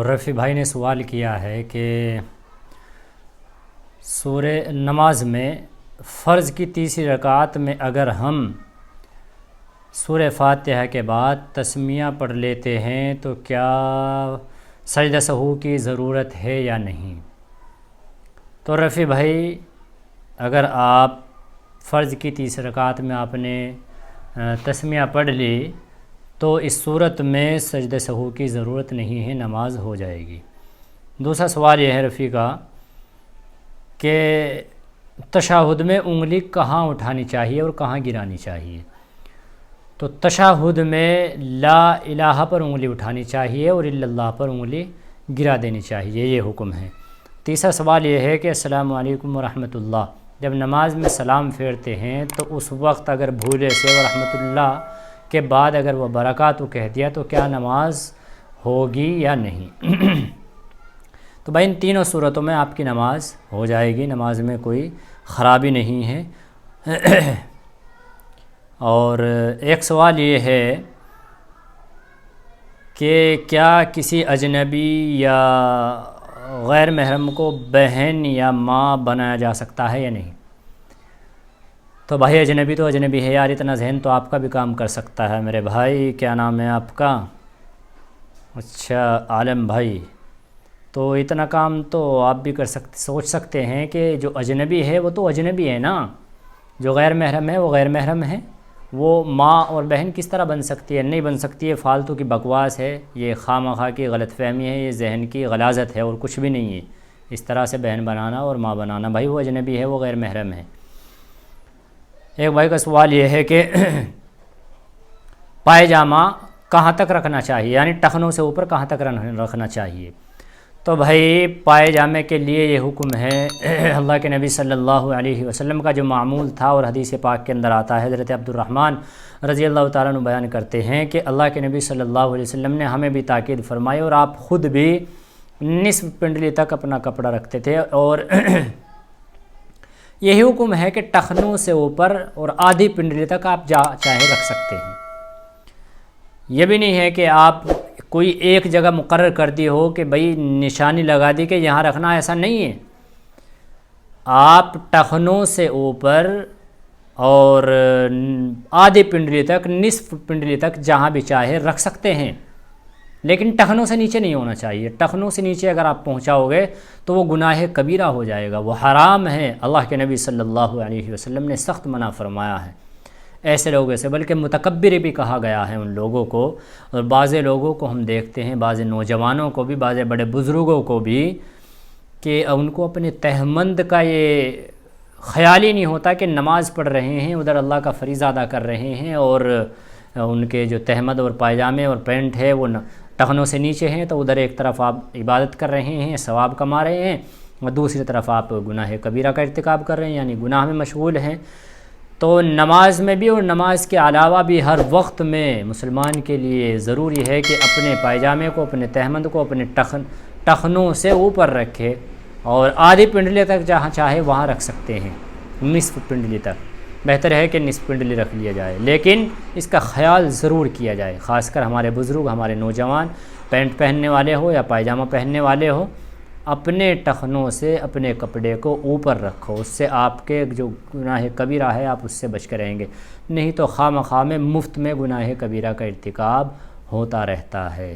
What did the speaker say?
رفیع بھائی نے سوال کیا ہے کہ سورہ نماز میں فرض کی تیسری رکعت میں اگر ہم سورہ فاتحہ کے بعد تسمیہ پڑھ لیتے ہیں تو کیا سجدہ سہو کی ضرورت ہے یا نہیں؟ تو رفیع بھائی، اگر آپ فرض کی تیسری رکعت میں آپ نے تسمیہ پڑھ لی تو اس صورت میں سجدہ سہو کی ضرورت نہیں ہے، نماز ہو جائے گی۔ دوسرا سوال یہ ہے رفیع کا کہ تشہد میں انگلی کہاں اٹھانی چاہیے اور کہاں گرانی چاہیے؟ تو تشہد میں لا الہ پر انگلی اٹھانی چاہیے اور الا اللہ پر انگلی گرا دینی چاہیے، یہ حکم ہے۔ تیسرا سوال یہ ہے کہ السلام علیکم ورحمۃ اللہ، جب نماز میں سلام پھیرتے ہیں تو اس وقت اگر بھولے سے ورحمۃ اللہ کے بعد اگر وہ برکاتہ کہہ دیا تو کیا نماز ہوگی یا نہیں؟ تو بھائی ان تینوں صورتوں میں آپ کی نماز ہو جائے گی، نماز میں کوئی خرابی نہیں ہے۔ اور ایک سوال یہ ہے کہ کیا کسی اجنبی یا غیر محرم کو بہن یا ماں بنایا جا سکتا ہے یا نہیں؟ تو بھائی اجنبی تو اجنبی ہے یار، اتنا ذہن تو آپ کا بھی کام کر سکتا ہے میرے بھائی۔ کیا نام ہے آپ کا؟ اچھا عالم بھائی، تو اتنا کام تو آپ بھی کر سکتے، سوچ سکتے ہیں کہ جو اجنبی ہے وہ تو اجنبی ہے نا، جو غیر محرم ہے وہ غیر محرم ہے، وہ ماں اور بہن کس طرح بن سکتی ہے؟ نہیں بن سکتی ہے، فالتو کی بکواس ہے، یہ خواہ مخواہ کی غلط فہمی ہے، یہ ذہن کی غلاظت ہے اور کچھ بھی نہیں ہے اس طرح سے بہن بنانا اور ماں بنانا۔ بھائی وہ اجنبی ہے، وہ غیر محرم ہے۔ ایک بھائی کا سوال یہ ہے کہ پائجامہ کہاں تک رکھنا چاہیے، یعنی ٹخنوں سے اوپر کہاں تک رکھنا چاہیے؟ تو بھائی پائجامے کے لیے یہ حکم ہے، اللہ کے نبی صلی اللہ علیہ وسلم کا جو معمول تھا اور حدیث پاک کے اندر آتا ہے، حضرت عبد الرحمن رضی اللہ تعالیٰ عنہ بیان کرتے ہیں کہ اللہ کے نبی صلی اللہ علیہ وسلم نے ہمیں بھی تاکید فرمائی اور آپ خود بھی نصف پنڈلی تک اپنا کپڑا رکھتے تھے، اور یہی حکم ہے کہ ٹخنوں سے اوپر اور آدھی پنڈلی تک آپ چاہے رکھ سکتے ہیں۔ یہ بھی نہیں ہے کہ آپ کوئی ایک جگہ مقرر کر دی ہو کہ بھئی نشانی لگا دی کہ یہاں رکھنا، ایسا نہیں ہے۔ آپ ٹخنوں سے اوپر اور آدھی پنڈلی تک، نصف پنڈلی تک جہاں بھی چاہے رکھ سکتے ہیں، لیکن ٹخنوں سے نیچے نہیں ہونا چاہیے۔ ٹخنوں سے نیچے اگر آپ پہنچاؤ گے تو وہ گناہ کبیرہ ہو جائے گا، وہ حرام ہے۔ اللہ کے نبی صلی اللہ علیہ وسلم نے سخت منع فرمایا ہے ایسے لوگوں سے، بلکہ متکبر بھی کہا گیا ہے ان لوگوں کو۔ اور بعض لوگوں کو ہم دیکھتے ہیں، بعض نوجوانوں کو بھی، بعض بڑے بزرگوں کو بھی، کہ ان کو اپنے تہمند کا یہ خیال ہی نہیں ہوتا کہ نماز پڑھ رہے ہیں، ادھر اللہ کا فریضہ ادا کر رہے ہیں، اور ان کے جو تہمد اور پائجامے اور پینٹ ہے وہ ٹخنوں سے نیچے ہیں، تو ادھر ایک طرف آپ عبادت کر رہے ہیں، ثواب کما رہے ہیں، اور دوسری طرف آپ گناہ کبیرہ کا ارتکاب کر رہے ہیں، یعنی گناہ میں مشغول ہیں۔ تو نماز میں بھی اور نماز کے علاوہ بھی ہر وقت میں مسلمان کے لیے ضروری ہے کہ اپنے پائجامے کو، اپنے تہمند کو اپنے ٹخنوں سے اوپر رکھے، اور آدھی پنڈلی تک جہاں چاہے وہاں رکھ سکتے ہیں، نصف پنڈلی تک بہتر ہے کہ نصف پنڈلی رکھ لیا جائے، لیکن اس کا خیال ضرور کیا جائے، خاص کر ہمارے بزرگ، ہمارے نوجوان پینٹ پہننے والے ہو یا پائجامہ پہننے والے ہو، اپنے ٹخنوں سے اپنے کپڑے کو اوپر رکھو، اس سے آپ کے جو گناہ کبیرہ ہے آپ اس سے بچ کر رہیں گے، نہیں تو خواہ مخواہ میں مفت میں گناہ کبیرہ کا ارتکاب ہوتا رہتا ہے۔